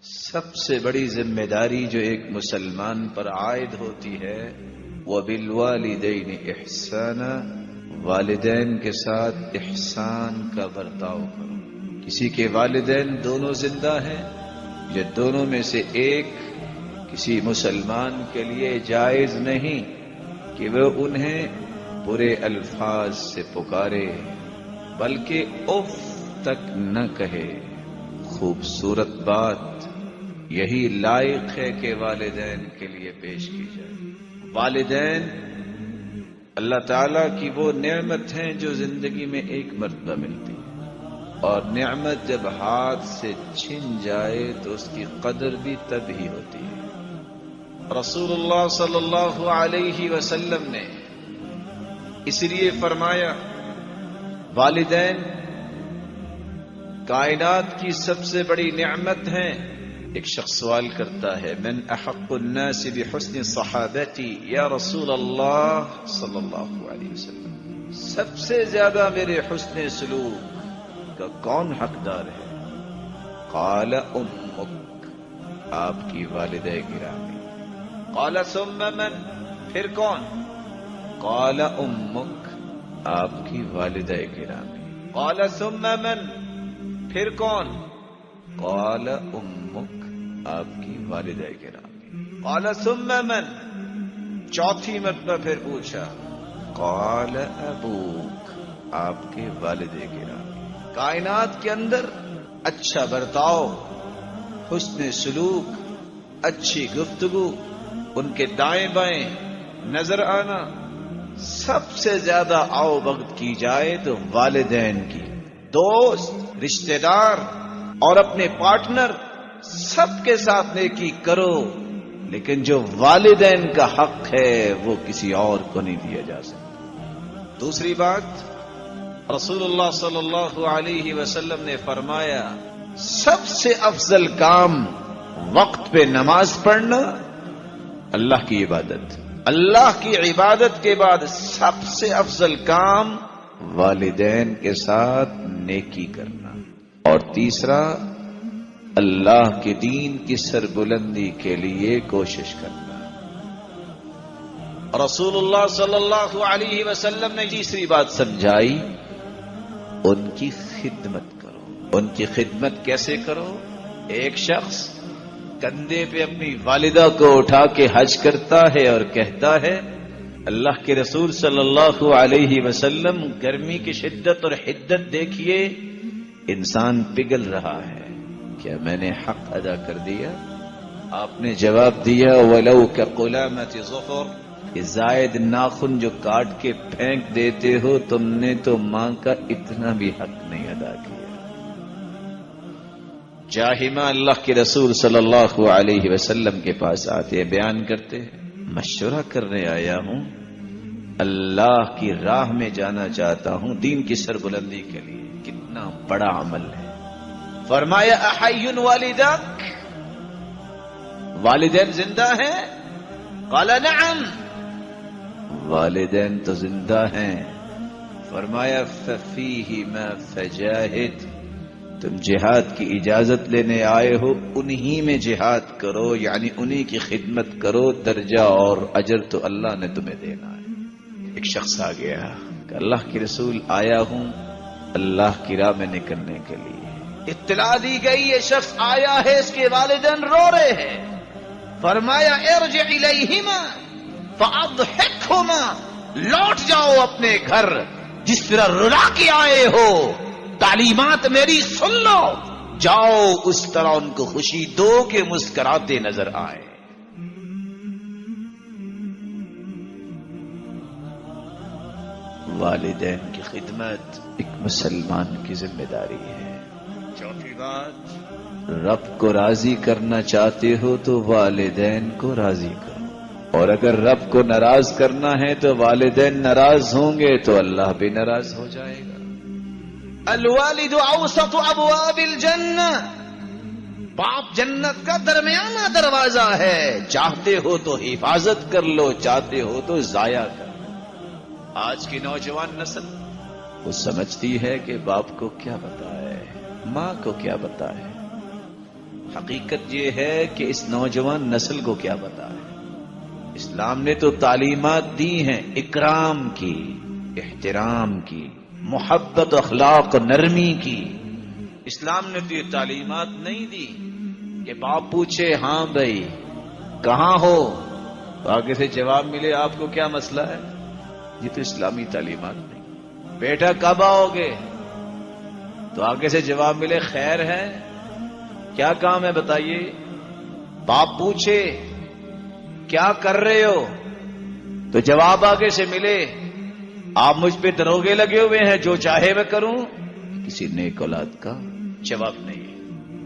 سب سے بڑی ذمہ داری جو ایک مسلمان پر عائد ہوتی ہے وَبِالْوَالِدَيْنِ إِحْسَانًا، والدین کے ساتھ احسان کا برتاؤ کرو۔ کسی کے والدین دونوں زندہ ہیں یا دونوں میں سے ایک، کسی مسلمان کے لیے جائز نہیں کہ وہ انہیں برے الفاظ سے پکارے، بلکہ اف تک نہ کہے۔ خوبصورت بات یہی لائق ہے کہ والدین کے لیے پیش کی جائے۔ والدین اللہ تعالیٰ کی وہ نعمت ہیں جو زندگی میں ایک مرتبہ ملتی ہے، اور نعمت جب ہاتھ سے چھن جائے تو اس کی قدر بھی تب ہی ہوتی ہے۔ رسول اللہ صلی اللہ علیہ وسلم نے اس لیے فرمایا والدین کائنات کی سب سے بڑی نعمت ہیں۔ ایک شخص سوال کرتا ہے من احق الناس بحسن صحابتی یا رسول اللہ صلی اللہ علیہ وسلم، سب سے زیادہ میرے حسن سلوک کا کون حقدار ہے؟ قال امک، آپ کی والدہ گرامی۔ قال ثم من، پھر کون؟ قال امک، آپ کی والدہ گرامی۔ قال ثم من، پھر کون؟ قال امک، آپ کی والدہ گرامی۔ قال ثم من، چوتھی مرتبہ پھر پوچھا قال ابوک، آپ کے والد گرامی۔ کائنات کے اندر اچھا برتاؤ، حسن سلوک، اچھی گفتگو، ان کے دائیں بائیں نظر آنا، سب سے زیادہ آؤ بھگت کی جائے تو والدین کی۔ دوست، رشتہ دار اور اپنے پارٹنر سب کے ساتھ نیکی کرو، لیکن جو والدین کا حق ہے وہ کسی اور کو نہیں دیا جا سکتا۔ دوسری بات، رسول اللہ صلی اللہ علیہ وسلم نے فرمایا سب سے افضل کام وقت پہ نماز پڑھنا، اللہ کی عبادت، اللہ کی عبادت کے بعد سب سے افضل کام والدین کے ساتھ نیکی کرنا، اور تیسرا اللہ کے دین کی سربلندی کے لیے کوشش کرنا۔ رسول اللہ صلی اللہ علیہ وسلم نے تیسری بات سمجھائی، ان کی خدمت کرو۔ ان کی خدمت کیسے کرو؟ ایک شخص کندھے پہ اپنی والدہ کو اٹھا کے حج کرتا ہے اور کہتا ہے اللہ کے رسول صلی اللہ علیہ وسلم، گرمی کی شدت اور حدت دیکھیے، انسان پگھل رہا ہے، کیا میں نے حق ادا کر دیا؟ آپ نے جواب دیا وَلَوْ كَقُلَامَةِ ظُفُرٍ، یہ زائد ناخن جو کاٹ کے پھینک دیتے ہو، تم نے تو ماں کا اتنا بھی حق نہیں ادا کیا۔ جاہمہ اللہ کے رسول صلی اللہ علیہ وسلم کے پاس آتے، بیان کرتے، مشورہ کرنے آیا ہوں، اللہ کی راہ میں جانا چاہتا ہوں، دین کی سربلندی کے لیے۔ کتنا بڑا عمل ہے۔ فرمایا احی والدک، والدین زندہ ہیں؟ قال نعم، والدین تو زندہ ہیں۔ فرمایا ففیہما فجاہد، تم جہاد کی اجازت لینے آئے ہو، انہی میں جہاد کرو، یعنی انہی کی خدمت کرو، درجہ اور اجر تو اللہ نے تمہیں دینا ہے۔ ایک شخص آ گیا کہ اللہ کے رسول آیا ہوں اللہ کی راہ میں نکلنے کے لیے۔ اطلاع دی گئی یہ شخص آیا ہے، اس کے والدین رو رہے ہیں۔ فرمایا ارجع الیہما فاضحکہما، لوٹ جاؤ اپنے گھر، جس طرح رلا کے آئے ہو، تعلیمات میری سن لو، جاؤ اس طرح ان کو خوشی دو کہ مسکراتے نظر آئے۔ والدین کی خدمت ایک مسلمان کی ذمہ داری ہے۔ چوتھی بات، رب کو راضی کرنا چاہتے ہو تو والدین کو راضی کرو، اور اگر رب کو ناراض کرنا ہے تو والدین ناراض ہوں گے تو اللہ بھی ناراض ہو جائے گا۔ الوالد اوسط ابواب الجنہ، باپ جنت کا درمیانہ دروازہ ہے، چاہتے ہو تو حفاظت کر لو، چاہتے ہو تو ضائع کر لو۔ آج کی نوجوان نسل وہ سمجھتی ہے کہ باپ کو کیا پتا ہے، ماں کو کیا پتا ہے، حقیقت یہ ہے کہ اس نوجوان نسل کو کیا پتا ہے؟ اسلام نے تو تعلیمات دی ہیں اکرام کی، احترام کی، محبت اخلاق نرمی کی. اسلام نے تو یہ تعلیمات نہیں دی کہ باپ پوچھے ہاں بھائی کہاں ہو تو آگے سے جواب ملے آپ کو کیا مسئلہ ہے. یہ تو اسلامی تعلیمات نہیں. بیٹا کب آؤ گے تو آگے سے جواب ملے خیر ہے کیا کام ہے بتائیے. باپ پوچھے کیا کر رہے ہو تو جواب آگے سے ملے آپ مجھ پہ دروغے لگے ہوئے ہیں جو چاہے میں کروں. کسی نیک اولاد کا جواب نہیں.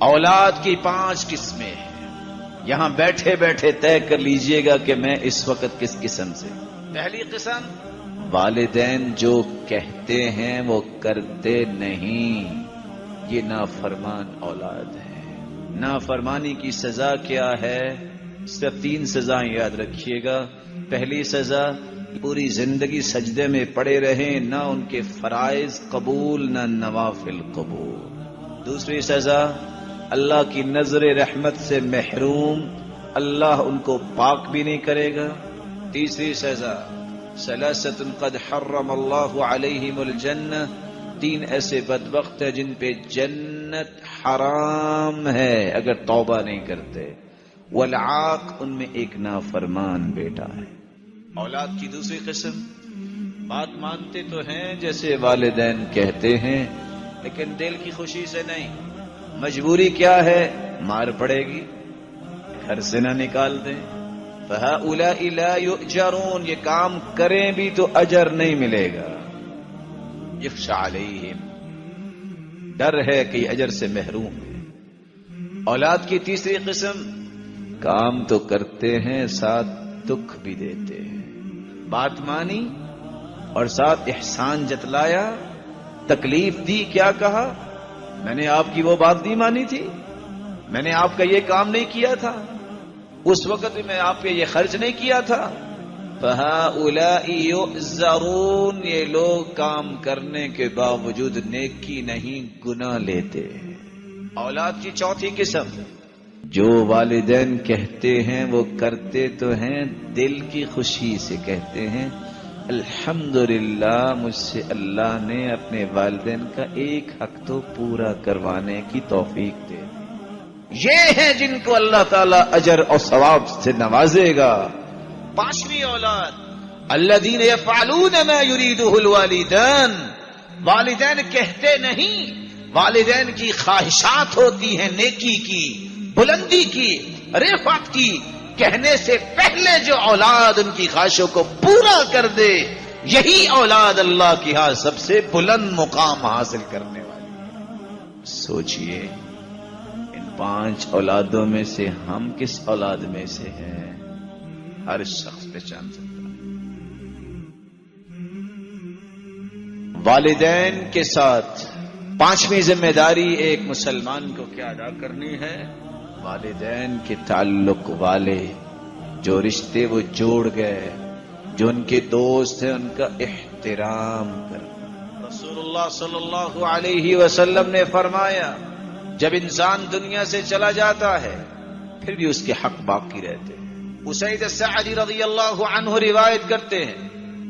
اولاد کی 5 قسمیں ہیں. یہاں بیٹھے بیٹھے طے کر لیجئے گا کہ میں اس وقت کس قسم سے. پہلی قسم والدین جو کہتے ہیں وہ کرتے نہیں. یہ نافرمان اولاد ہے. نافرمانی کی سزا کیا ہے؟ صرف 3 سزائیں یاد رکھیے گا. پہلی سزا پوری زندگی سجدے میں پڑے رہیں، نہ ان کے فرائض قبول نہ نوافل قبول. دوسری سزا اللہ کی نظر رحمت سے محروم، اللہ ان کو پاک بھی نہیں کرے گا. تیسری سزا ثلاثۃ قد حرم اللہ علیہم الجنہ، 3 ایسے بدبخت ہیں جن پہ جنت حرام ہے اگر توبہ نہیں کرتے. والعاق، ان میں ایک نافرمان بیٹا ہے. اولاد کی دوسری قسم بات مانتے تو ہیں جیسے والدین کہتے ہیں لیکن دل کی خوشی سے نہیں. مجبوری کیا ہے؟ مار پڑے گی، گھر سے نہ نکال دیں. فَهَؤُلَاءِ لَا يُؤْجَرُونَ، یہ کام کریں بھی تو اجر نہیں ملے گا. يَخْشَى عَلَيْهِمْ، ڈر ہے کہ یہ اجر سے محروم ہے. اولاد کی تیسری قسم کام تو کرتے ہیں ساتھ دکھ بھی دیتے ہیں. بات مانی اور ساتھ احسان جتلایا، تکلیف دی، کیا کہا میں نے آپ کی وہ بات نہیں مانی تھی، میں نے آپ کا یہ کام نہیں کیا تھا، اس وقت میں آپ پہ یہ خرچ نہیں کیا تھا. فَهَؤُلَاءِ يُعْذَرُونَ، یہ لوگ کام کرنے کے باوجود نیکی نہیں گناہ لیتے. اولاد کی چوتھی قسم جو والدین کہتے ہیں وہ کرتے تو ہیں، دل کی خوشی سے کہتے ہیں الحمدللہ مجھ سے اللہ نے اپنے والدین کا ایک حق تو پورا کروانے کی توفیق دے دی. یہ ہیں جن کو اللہ تعالی اجر اور ثواب سے نوازے گا. 5ویں اولاد الذین یفعلون ما یریدہ الوالدان، والدین کہتے نہیں، والدین کی خواہشات ہوتی ہیں نیکی کی، بلندی کی، رفعت کی. کہنے سے پہلے جو اولاد ان کی خواہشوں کو پورا کر دے یہی اولاد اللہ کی ہاں سب سے بلند مقام حاصل کرنے والی ہے. سوچئے ان 5 اولادوں میں سے ہم کس اولاد میں سے ہیں؟ ہر شخص پہچان سکتا ہے. والدین کے ساتھ 5ویں ذمہ داری ایک مسلمان کو کیا ادا کرنی ہے؟ والدین کے تعلق والے جو رشتے وہ جوڑ گئے، جو ان کے دوست ہیں، ان کا احترام کرنا. رسول اللہ صلی اللہ علیہ وسلم نے فرمایا جب انسان دنیا سے چلا جاتا ہے پھر بھی اس کے حق باقی رہتے ہیں. اسید الساعدی رضی اللہ عنہ روایت کرتے ہیں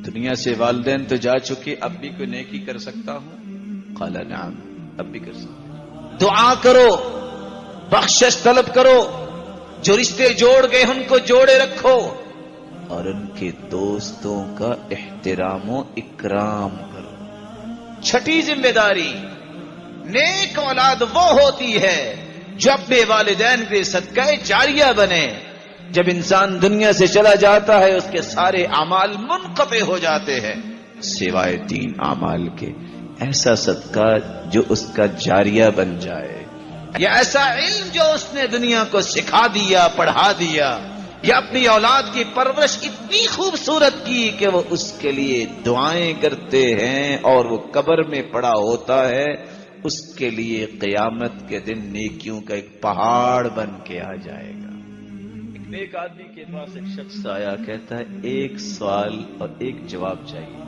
دنیا سے والدین تو جا چکے، اب بھی کوئی نیکی کر سکتا ہوں؟ قال نعم، اب بھی کر سکتا ہوں. دعا کرو، بخشش طلب کرو، جو رشتے جوڑ گئے ان کو جوڑے رکھو، اور ان کے دوستوں کا احترام و اکرام کرو. 6ٹھی ذمہ داری نیک اولاد وہ ہوتی ہے جو اپنے والدین کے صدقہ جاریہ بنے. جب انسان دنیا سے چلا جاتا ہے اس کے سارے اعمال منقطع ہو جاتے ہیں سوائے 3 اعمال کے. ایسا صدقہ جو اس کا جاریہ بن جائے، یا ایسا علم جو اس نے دنیا کو سکھا دیا، پڑھا دیا، یا اپنی اولاد کی پرورش اتنی خوبصورت کی کہ وہ اس کے لیے دعائیں کرتے ہیں اور وہ قبر میں پڑا ہوتا ہے، اس کے لیے قیامت کے دن نیکیوں کا ایک پہاڑ بن کے آ جائے گا. ایک آدمی کے پاس ایک شخص آیا، کہتا ہے 1 سوال اور 1 جواب چاہیے،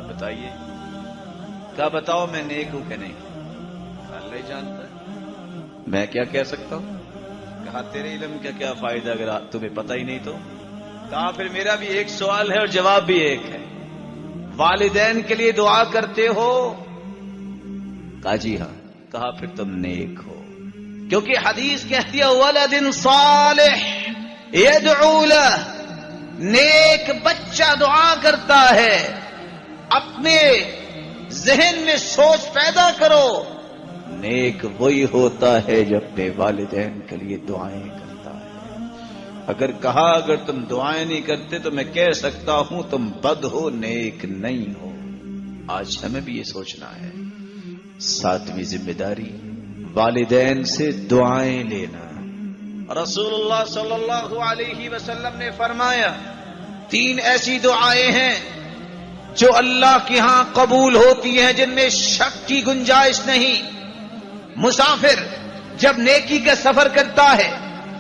بتائیے. کہا بتاؤ میں نیک ہوں کہ نہیں؟ اللہ جانتا ہے، میں کیا کہہ سکتا ہوں؟ کہا تیرے علم کا کیا فائدہ اگر تمہیں پتہ ہی نہیں تو؟ کہا پھر میرا بھی ایک سوال ہے اور جواب بھی ایک ہے، والدین کے لیے دعا کرتے ہو؟ کہا جی ہاں۔ کہا پھر تم نیک ہو، کیونکہ حدیث کہتی ہے ولد صالح یدعو لہ، نیک بچہ دعا کرتا ہے۔ اپنے ذہن میں سوچ پیدا کرو، نیک وہی ہوتا ہے جو اپنے والدین کے لیے دعائیں کرتا ہے۔ اگر کہا اگر تم دعائیں نہیں کرتے تو میں کہہ سکتا ہوں تم بد ہو، نیک نہیں ہو۔ آج ہمیں بھی یہ سوچنا ہے۔ ساتویں ذمہ داری، والدین سے دعائیں لینا۔ رسول اللہ صلی اللہ علیہ وسلم نے فرمایا 3 ایسی دعائیں ہیں جو اللہ کے ہاں قبول ہوتی ہیں، جن میں شک کی گنجائش نہیں۔ مسافر جب نیکی کا سفر کرتا ہے،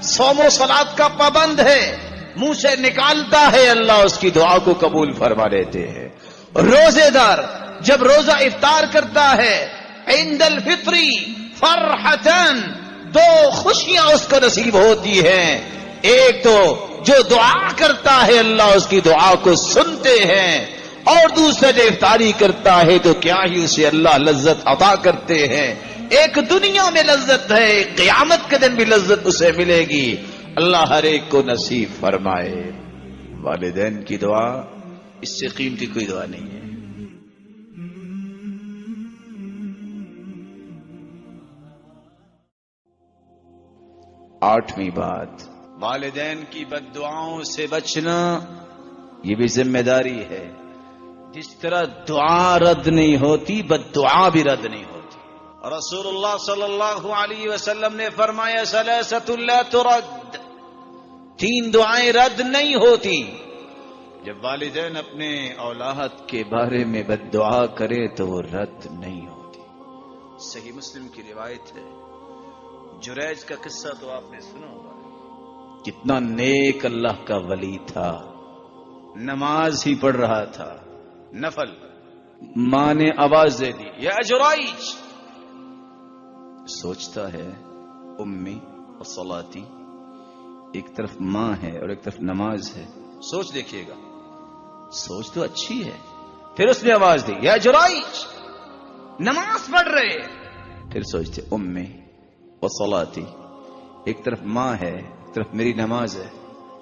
صوم و صلات کا پابند ہے، منہ سے نکالتا ہے، اللہ اس کی دعا کو قبول فرما لیتے ہیں۔ روزے دار جب روزہ افطار کرتا ہے، عند الفطری فرحتن، 2 خوشیاں اس کو نصیب ہوتی ہیں۔ ایک تو جو دعا کرتا ہے اللہ اس کی دعا کو سنتے ہیں، اور دوسرا جو افطاری کرتا ہے تو کیا ہی اسے اللہ لذت عطا کرتے ہیں۔ ایک دنیا میں لذت ہے، قیامت کے دن بھی لذت اسے ملے گی۔ اللہ ہر ایک کو نصیب فرمائے۔ والدین کی دعا اس سے قیمتی کوئی دعا نہیں ہے۔ 8ویں بات، والدین کی بد دعاؤں سے بچنا، یہ بھی ذمہ داری ہے۔ جس طرح دعا رد نہیں ہوتی، بد دعا بھی رد نہیں ہوتی۔ رسول اللہ صلی اللہ علیہ وسلم نے فرمایا ثلاثۃ لا ترد، 3 دعائیں رد نہیں ہوتی۔ جب والدین اپنے اولاد کے بارے میں بد دعا کرے تو وہ رد نہیں ہوتی۔ صحیح مسلم کی روایت ہے، جریج کا قصہ تو آپ نے سنا ہوگا، کتنا نیک اللہ کا ولی تھا، نماز ہی پڑھ رہا تھا نفل، ماں نے آواز دے دی یا جریج، سوچتا ہے امی اور صلاتی، ایک طرف ماں ہے اور ایک طرف نماز ہے، سوچ دیکھیے گا، سوچ تو اچھی ہے۔ پھر اس نے آواز دی یا جریج، نماز پڑھ رہے، پھر سوچتے امی اور صلاتی، ایک طرف ماں ہے ایک طرف میری نماز ہے،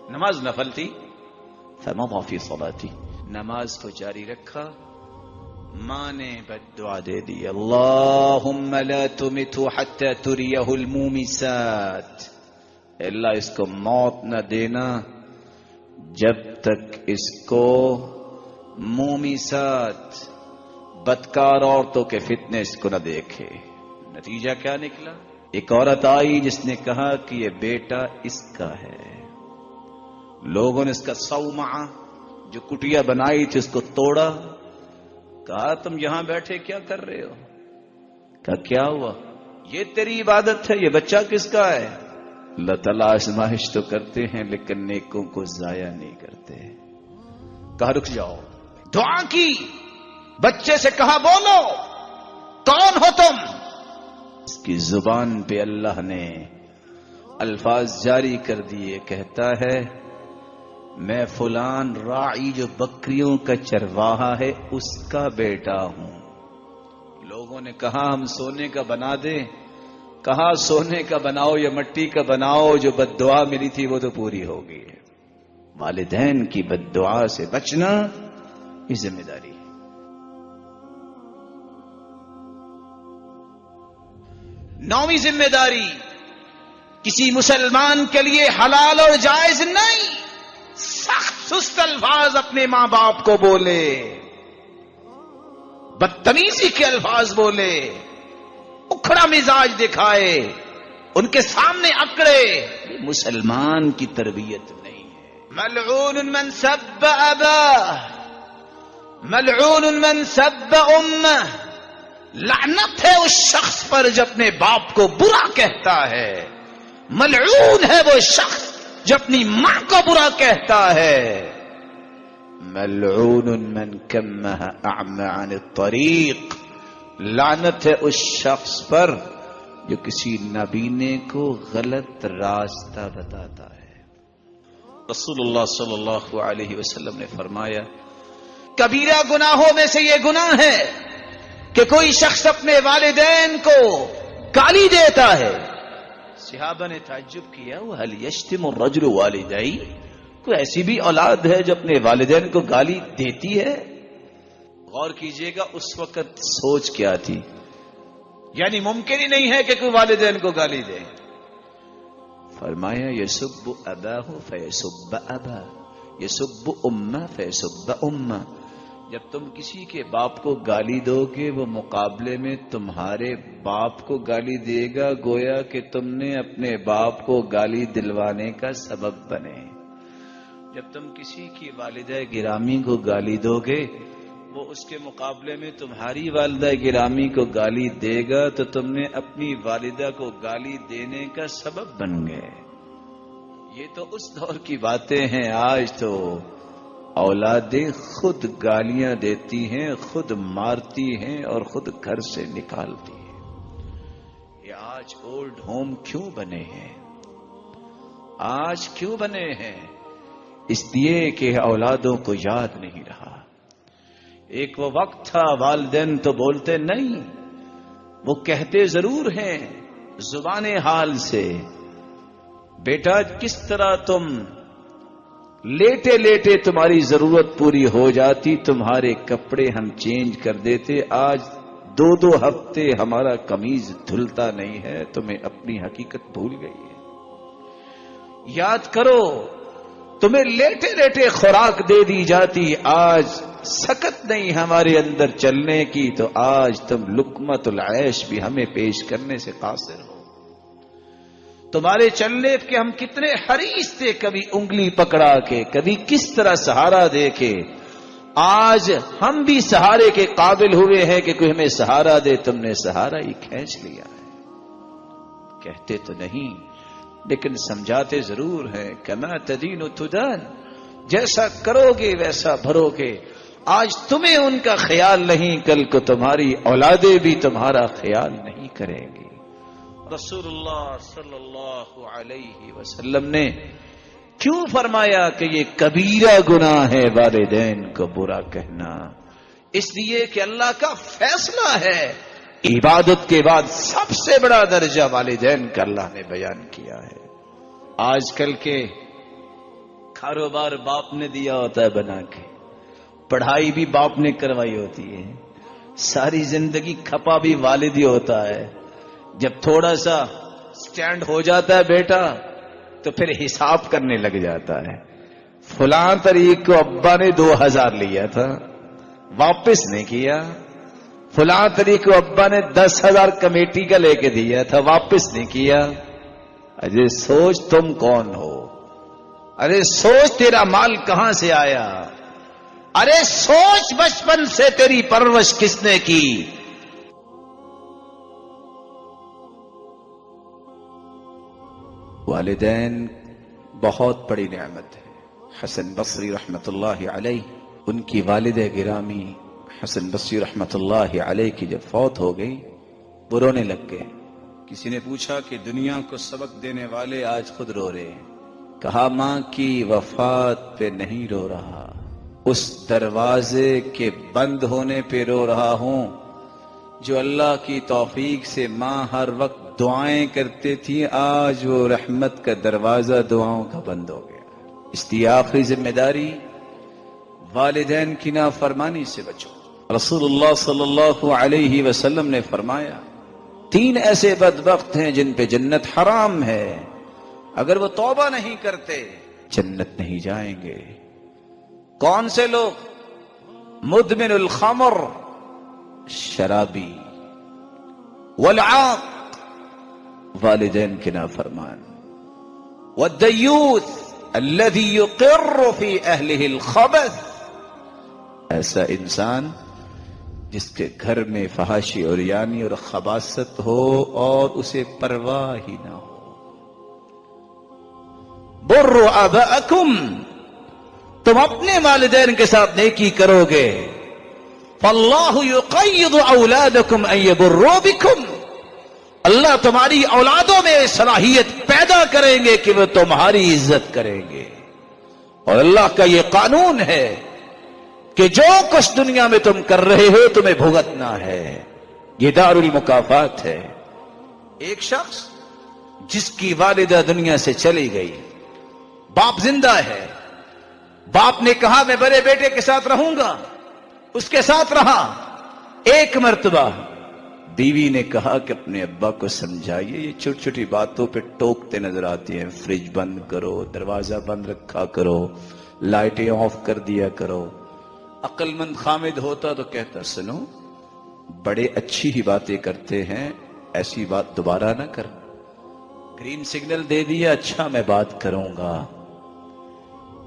نماز نفل تھی، فمضى في صلاتی، نماز کو جاری رکھا۔ ماں نے بد دعا دے دی، اللہم لا تمتو حتی تریہ المومسات، اللہ اس کو موت نہ دینا جب تک اس کو مومسات، بدکار عورتوں کے فتنے اس کو نہ دیکھے۔ نتیجہ کیا نکلا؟ ایک عورت آئی جس نے کہا کہ یہ بیٹا اس کا ہے۔ لوگوں نے اس کا صومعہ جو کٹیا بنائی تھی اس کو توڑا، کہا تم یہاں بیٹھے کیا کر رہے ہو؟ کہا کیا ہوا؟ یہ تیری عبادت ہے، یہ بچہ کس کا ہے؟ اللہ تعالیٰ آزمائش تو کرتے ہیں لیکن نیکوں کو ضائع نہیں کرتے۔ کہا رک جاؤ، دعا کی، بچے سے کہا بولو کون ہو تم؟ اس کی زبان پہ اللہ نے الفاظ جاری کر دیے، کہتا ہے میں فلان راعی جو بکریوں کا چرواہا ہے اس کا بیٹا ہوں۔ لوگوں نے کہا ہم سونے کا بنا دیں، کہا سونے کا بناؤ یا مٹی کا بناؤ، جو بد دعا ملی تھی وہ تو پوری ہو گئی ہے۔ والدین کی بد دعا سے بچنا یہ ذمہ داری ہے۔ 9ویں ذمہ داری، کسی مسلمان کے لیے حلال اور جائز نہیں سخت سست الفاظ اپنے ماں باپ کو بولے، بدتمیزی کے الفاظ بولے، اکھڑا مزاج دکھائے، ان کے سامنے اکڑے، یہ مسلمان کی تربیت نہیں ہے۔ ملعون من سب اباہ، ملعون من سب امہ، لعنت ہے اس شخص پر جو اپنے باپ کو برا کہتا ہے، ملعون ہے وہ شخص جو اپنی ماں کو برا کہتا ہے، ملعون من کمہ اعمى عن الطریق، لعنت ہے اس شخص پر جو کسی نابینے کو غلط راستہ بتاتا ہے۔ رسول اللہ صلی اللہ علیہ وسلم نے فرمایا کبیرہ گناہوں میں سے یہ گناہ ہے کہ کوئی شخص اپنے والدین کو گالی دیتا ہے۔ صحابہ نے تعجب کیا وَهَلْ يَشْتِمُ الرَّجُلُ وَالِدَيْهِ، کوئی ایسی بھی اولاد ہے جو اپنے والدین کو گالی دیتی ہے؟ غور کیجئے گا اس وقت سوچ کیا تھی، یعنی ممکن ہی نہیں ہے کہ کوئی والدین کو گالی دے۔ فرمایا یسب اباہ فیسب ابا یسب امہ فیسب امہ، جب تم کسی کے باپ کو گالی دو گے وہ مقابلے میں تمہارے باپ کو گالی دے گا، گویا کہ تم نے اپنے باپ کو گالی دلوانے کا سبب بنے۔ جب تم کسی کی والدہ گرامی کو گالی دو گے وہ اس کے مقابلے میں تمہاری والدہ گرامی کو گالی دے گا تو تم نے اپنی والدہ کو گالی دینے کا سبب بن گئے۔ یہ تو اس دور کی باتیں ہیں، آج تو اولادیں خود گالیاں دیتی ہیں، خود مارتی ہیں اور خود گھر سے نکالتی ہیں۔ یہ آج اولڈ ہوم کیوں بنے ہیں؟ آج کیوں بنے ہیں؟ اس لیے کہ اولادوں کو یاد نہیں رہا۔ ایک وہ وقت تھا والدین تو بولتے نہیں، وہ کہتے ضرور ہیں زبان حال سے، بیٹا کس طرح تم لیٹے لیٹے تمہاری ضرورت پوری ہو جاتی، تمہارے کپڑے ہم چینج کر دیتے، آج 2 ہفتے ہمارا قمیض دھلتا نہیں ہے، تمہیں اپنی حقیقت بھول گئی ہے۔ یاد کرو تمہیں لیٹے لیٹے خوراک دے دی جاتی، آج سکت نہیں ہمارے اندر چلنے کی، تو آج تم لقمۃ العیش بھی ہمیں پیش کرنے سے قاصر ہو۔ تمہارے چلنے کے ہم کتنے حریص تھے، کبھی انگلی پکڑا کے، کبھی کس طرح سہارا دے کے، آج ہم بھی سہارے کے قابل ہوئے ہیں کہ کوئی ہمیں سہارا دے، تم نے سہارا ہی کھینچ لیا ہے۔ کہتے تو نہیں لیکن سمجھاتے ضرور ہیں، کما تدین تدان، جیسا کرو گے ویسا بھرو گے۔ آج تمہیں ان کا خیال نہیں، کل کو تمہاری اولادیں بھی تمہارا خیال نہیں کریں گی۔ رسول اللہ صلی اللہ علیہ وسلم نے کیوں فرمایا کہ یہ کبیرہ گناہ ہے والدین کو برا کہنا؟ اس لیے کہ اللہ کا فیصلہ ہے، عبادت کے بعد سب سے بڑا درجہ والدین کا اللہ نے بیان کیا ہے۔ آج کل کے کاروبار باپ نے دیا ہوتا ہے بنا کے، پڑھائی بھی باپ نے کروائی ہوتی ہے، ساری زندگی کھپا بھی والد ہی ہوتا ہے۔ جب تھوڑا سا سٹینڈ ہو جاتا ہے بیٹا تو پھر حساب کرنے لگ جاتا ہے، فلاں تاریخ کو ابا نے 2000 لیا تھا واپس نہیں کیا، فلاں تاریخ کو ابا نے 10,000 کمیٹی کا لے کے دیا تھا واپس نہیں کیا۔ ارے سوچ تم کون ہو، ارے سوچ تیرا مال کہاں سے آیا، ارے سوچ بچپن سے تیری پرورش کس نے کی۔ والدین بہت بڑی نعمت ہے۔ حسن بصری رحمت اللہ علیہ، ان کی والدہ گرامی حسن بصری رحمت اللہ علیہ کی جب فوت ہو گئی وہ رونے لگ گئے۔ کسی نے پوچھا کہ دنیا کو سبق دینے والے آج خود رو رہے ہیں، کہا ماں کی وفات پہ نہیں رو رہا، اس دروازے کے بند ہونے پہ رو رہا ہوں جو اللہ کی توفیق سے ماں ہر وقت دعائیں کرتے تھی، آج وہ رحمت کا دروازہ دعاؤں کا بند ہو گیا۔ اس لیے آخری ذمہ داری والدین کی نافرمانی سے بچو۔ رسول اللہ صلی اللہ علیہ وسلم نے فرمایا 3 ایسے بدبخت ہیں جن پہ جنت حرام ہے، اگر وہ توبہ نہیں کرتے جنت نہیں جائیں گے۔ کون سے لوگ؟ مدمن الخمر، شرابی، والعاق، والدین کے نافرمان، والدیوث الذی یقر فی اہلہ الخبث، ایسا انسان جس کے گھر میں فحاشی اور یعنی اور خباثت ہو اور اسے پرواہ ہی نہ ہو۔ بروا آباءکم، تم اپنے والدین کے ساتھ نیکی کرو گے، فاللہ یقید اولادکم ان یبروا بکم، اللہ تمہاری اولادوں میں صلاحیت پیدا کریں گے کہ وہ تمہاری عزت کریں گے. اور اللہ کا یہ قانون ہے کہ جو کچھ دنیا میں تم کر رہے ہو تمہیں بھگتنا ہے. یہ دار المکافات ہے. ایک شخص جس کی والدہ دنیا سے چلی گئی، باپ زندہ ہے، باپ نے کہا میں بڑے بیٹے کے ساتھ رہوں گا، اس کے ساتھ رہا. ایک مرتبہ بیوی نے کہا کہ اپنے ابا کو سمجھائیے، یہ چھوٹی چھوٹی باتوں پہ ٹوکتے نظر آتی ہیں. فریج بند کرو، دروازہ بند رکھا کرو، لائٹیں آف کر دیا کرو. عقل مند خامد ہوتا تو کہتا سنو بڑے اچھی ہی باتیں کرتے ہیں، ایسی بات دوبارہ نہ کر. گرین سگنل دے دیا، اچھا میں بات کروں گا.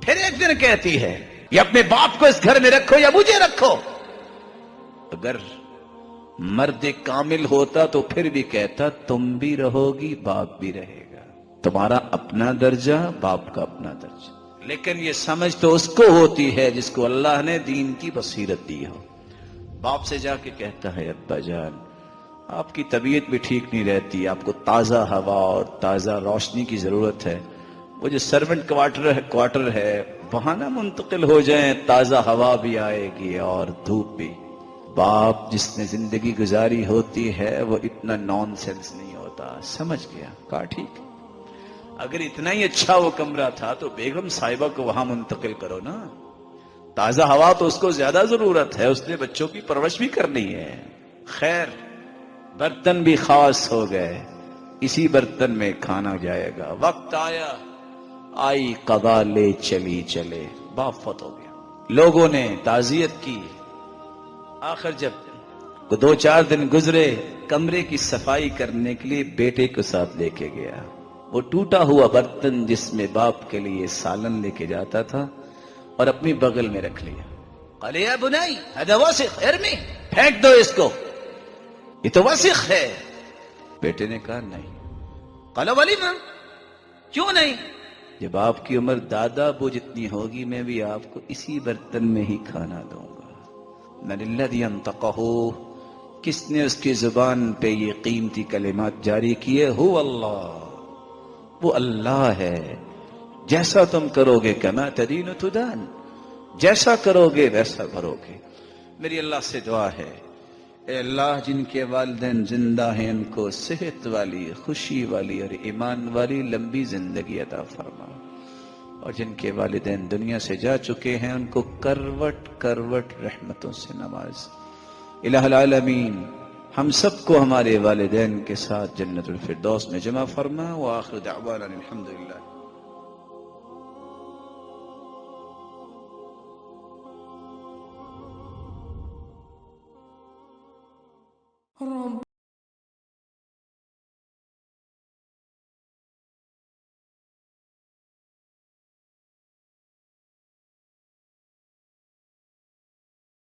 پھر ایک دن کہتی ہے یا اپنے باپ کو اس گھر میں رکھو یا مجھے رکھو. اگر مرد کامل ہوتا تو پھر بھی کہتا تم بھی رہو گی، باپ بھی رہے گا. تمہارا اپنا درجہ، باپ کا اپنا درجہ. لیکن یہ سمجھ تو اس کو ہوتی ہے جس کو اللہ نے دین کی بصیرت دی ہو. باپ سے جا کے کہتا ہے ابا جان آپ کی طبیعت بھی ٹھیک نہیں رہتی، آپ کو تازہ ہوا اور تازہ روشنی کی ضرورت ہے. وہ جو سرونٹ کوارٹر ہے وہاں نہ منتقل ہو جائیں، تازہ ہوا بھی آئے گی اور دھوپ بھی. باپ جس نے زندگی گزاری ہوتی ہے وہ اتنا نان سینس نہیں ہوتا. سمجھ گیا، کہا ٹھیک. اگر اتنا ہی اچھا وہ کمرہ تھا تو بیگم صاحبہ کو وہاں منتقل کرو نا. تازہ ہوا تو اس کو زیادہ ضرورت ہے، اس نے بچوں کی پرورش بھی کرنی ہے. خیر برتن بھی خاص ہو گئے، اسی برتن میں کھانا جائے گا. وقت آیا، آئی قضا لے چلی چلے، باپ فوت ہو گیا. لوگوں نے تعزیت کی. آخر جب 2-4 دن گزرے، کمرے کی صفائی کرنے کے لیے بیٹے کو ساتھ لے کے گیا. وہ ٹوٹا ہوا برتن جس میں باپ کے لیے سالن لے کے جاتا تھا اور اپنی بغل میں رکھ لیا. قال یا بنائی هذا وسخ ارمی، پھینک دو اس کو، یہ تو وسخ ہے. بیٹے نے کہا نہیں. قال ولیما، کیوں نہیں؟ جب آپ کی عمر دادا ابو جتنی ہوگی میں بھی آپ کو اسی برتن میں ہی کھانا دوں گا. من الذی انطقہ، کس نے اس کی زبان پہ یہ قیمتی کلمات جاری کیے؟ هو اللہ، وہ اللہ ہے. جیسا تم کرو گے کما تدین تدان، جیسا کرو گے ویسا بھرو گے. میری اللہ سے دعا ہے اے اللہ جن کے والدین زندہ ہیں ان کو صحت والی، خوشی والی اور ایمان والی لمبی زندگی عطا فرما، اور جن کے والدین دنیا سے جا چکے ہیں ان کو کروٹ کروٹ رحمتوں سے نواز. الہ العالمین ہم سب کو ہمارے والدین کے ساتھ جنت الفردوس میں جمع فرما. وآخر دعوانا الحمدللہ.